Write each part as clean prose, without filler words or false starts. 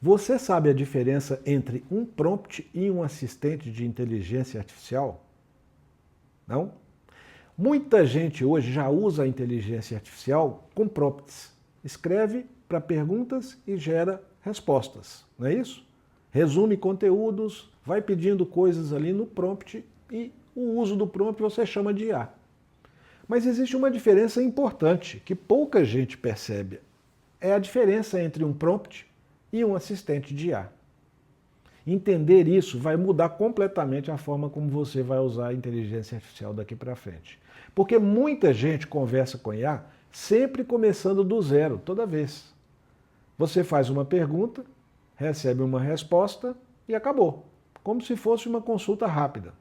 Você sabe a diferença entre um prompt e um assistente de inteligência artificial? Não? Muita gente hoje já usa a inteligência artificial com prompts. Escreve para perguntas e gera respostas, não é isso? Resume conteúdos, vai pedindo coisas ali no prompt e o uso do prompt você chama de IA. Mas existe uma diferença importante que pouca gente percebe. É a diferença entre um prompt e um assistente de IA. Entender isso vai mudar completamente a forma como você vai usar a inteligência artificial daqui para frente. Porque muita gente conversa com IA sempre começando do zero, toda vez. Você faz uma pergunta, recebe uma resposta e acabou. Como se fosse uma consulta rápida.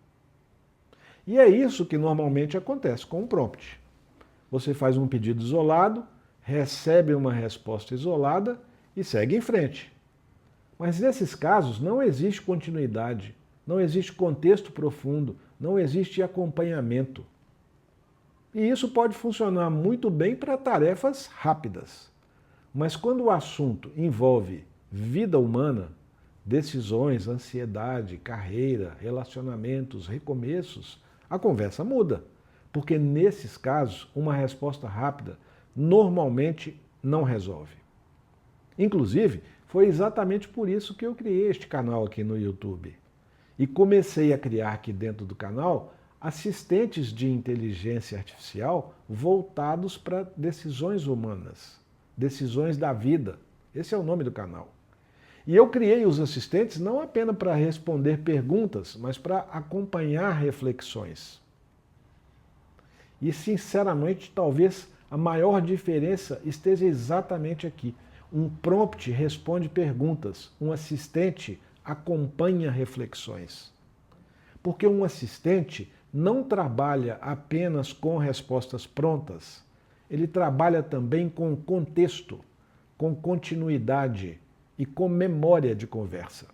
E é isso que normalmente acontece com um prompt. Você faz um pedido isolado, recebe uma resposta isolada e segue em frente. Mas nesses casos não existe continuidade, não existe contexto profundo, não existe acompanhamento. E isso pode funcionar muito bem para tarefas rápidas. Mas quando o assunto envolve vida humana, decisões, ansiedade, carreira, relacionamentos, recomeços, a conversa muda. Porque nesses casos, uma resposta rápida normalmente não resolve. Inclusive, foi exatamente por isso que eu criei este canal aqui no YouTube. E comecei a criar aqui dentro do canal assistentes de inteligência artificial voltados para decisões humanas, decisões da vida. Esse é o nome do canal. E eu criei os assistentes não apenas para responder perguntas, mas para acompanhar reflexões. E, sinceramente, talvez a maior diferença esteja exatamente aqui. Um prompt responde perguntas, um assistente acompanha reflexões. Porque um assistente não trabalha apenas com respostas prontas, ele trabalha também com contexto, com continuidade e com memória de conversa.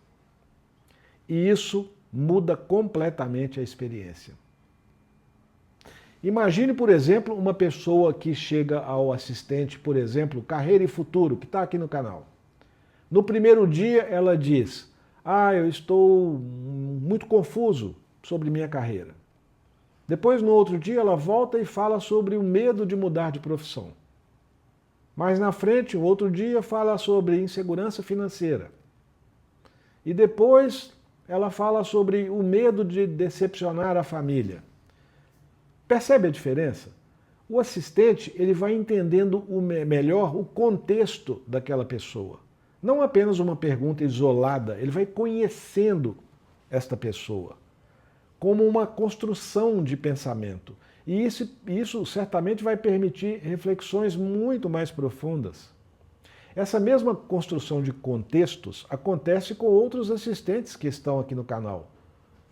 E isso muda completamente a experiência. Imagine, por exemplo, uma pessoa que chega ao assistente, por exemplo, Carreira e Futuro, que está aqui no canal. No primeiro dia ela diz, eu estou muito confuso sobre minha carreira. Depois, no outro dia, ela volta e fala sobre o medo de mudar de profissão. Mais na frente, o outro dia, fala sobre insegurança financeira. E depois, ela fala sobre o medo de decepcionar a família. Percebe a diferença? O assistente ele vai entendendo melhor o contexto daquela pessoa. Não apenas uma pergunta isolada, ele vai conhecendo esta pessoa como uma construção de pensamento. E isso certamente vai permitir reflexões muito mais profundas. Essa mesma construção de contextos acontece com outros assistentes que estão aqui no canal.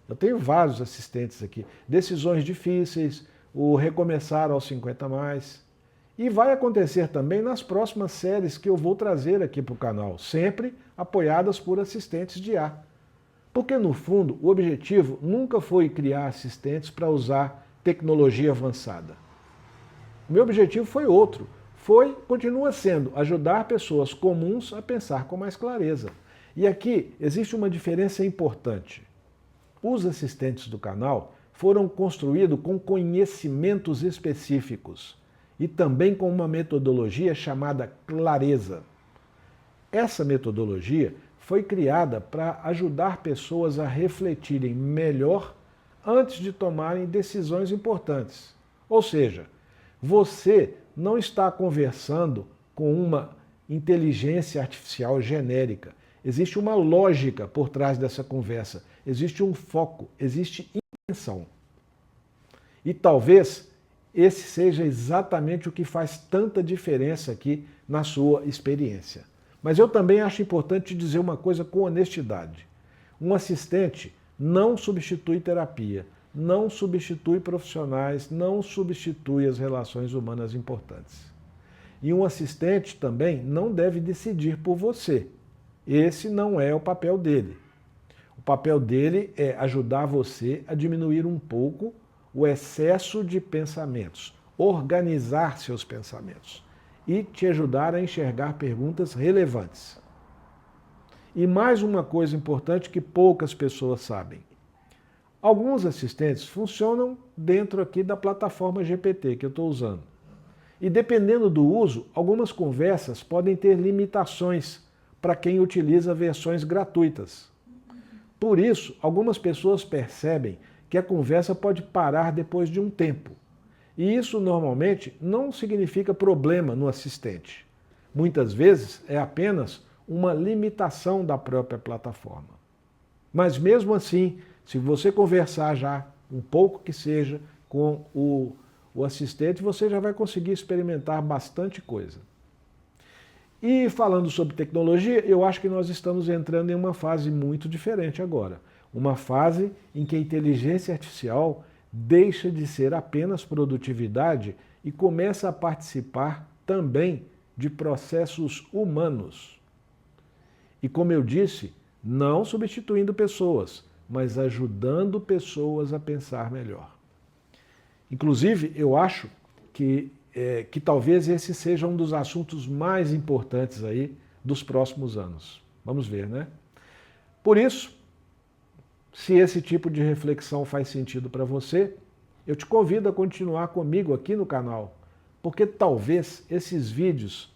Eu tenho vários assistentes aqui. Decisões difíceis, o recomeçar aos 50 mais. E vai acontecer também nas próximas séries que eu vou trazer aqui para o canal, sempre apoiadas por assistentes de IA. Porque, no fundo, o objetivo nunca foi criar assistentes para usar tecnologia avançada. O meu objetivo foi outro. Continua sendo, ajudar pessoas comuns a pensar com mais clareza. E aqui existe uma diferença importante. Os assistentes do canal foram construídos com conhecimentos específicos e também com uma metodologia chamada clareza. Essa metodologia foi criada para ajudar pessoas a refletirem melhor antes de tomarem decisões importantes. Ou seja, você não está conversando com uma inteligência artificial genérica. Existe uma lógica por trás dessa conversa, existe um foco, existe intenção. E talvez esse seja exatamente o que faz tanta diferença aqui na sua experiência. Mas eu também acho importante dizer uma coisa com honestidade. Um assistente não substitui terapia, não substitui profissionais, não substitui as relações humanas importantes. E um assistente também não deve decidir por você. Esse não é o papel dele. O papel dele é ajudar você a diminuir um pouco o excesso de pensamentos, organizar seus pensamentos e te ajudar a enxergar perguntas relevantes. E mais uma coisa importante que poucas pessoas sabem. Alguns assistentes funcionam dentro aqui da plataforma GPT que eu estou usando. E dependendo do uso, algumas conversas podem ter limitações para quem utiliza versões gratuitas. Por isso, algumas pessoas percebem que a conversa pode parar depois de um tempo. E isso normalmente não significa problema no assistente. Muitas vezes é apenas uma limitação da própria plataforma. Mas mesmo assim, se você conversar já, um pouco que seja, com o assistente, você já vai conseguir experimentar bastante coisa. E falando sobre tecnologia, eu acho que nós estamos entrando em uma fase muito diferente agora. Uma fase em que a inteligência artificial deixa de ser apenas produtividade e começa a participar também de processos humanos. E como eu disse, não substituindo pessoas, mas ajudando pessoas a pensar melhor. Inclusive, eu acho que talvez esse seja um dos assuntos mais importantes aí dos próximos anos. Vamos ver, né? Por isso, se esse tipo de reflexão faz sentido para você, eu te convido a continuar comigo aqui no canal, porque talvez esses vídeos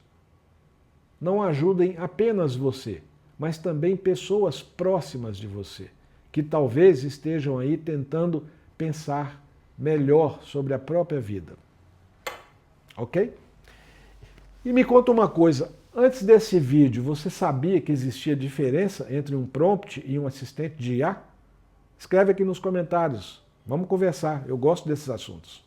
não ajudem apenas você, mas também pessoas próximas de você, que talvez estejam aí tentando pensar melhor sobre a própria vida. Ok? E me conta uma coisa, antes desse vídeo, você sabia que existia diferença entre um prompt e um assistente de IA? Escreve aqui nos comentários, vamos conversar, eu gosto desses assuntos.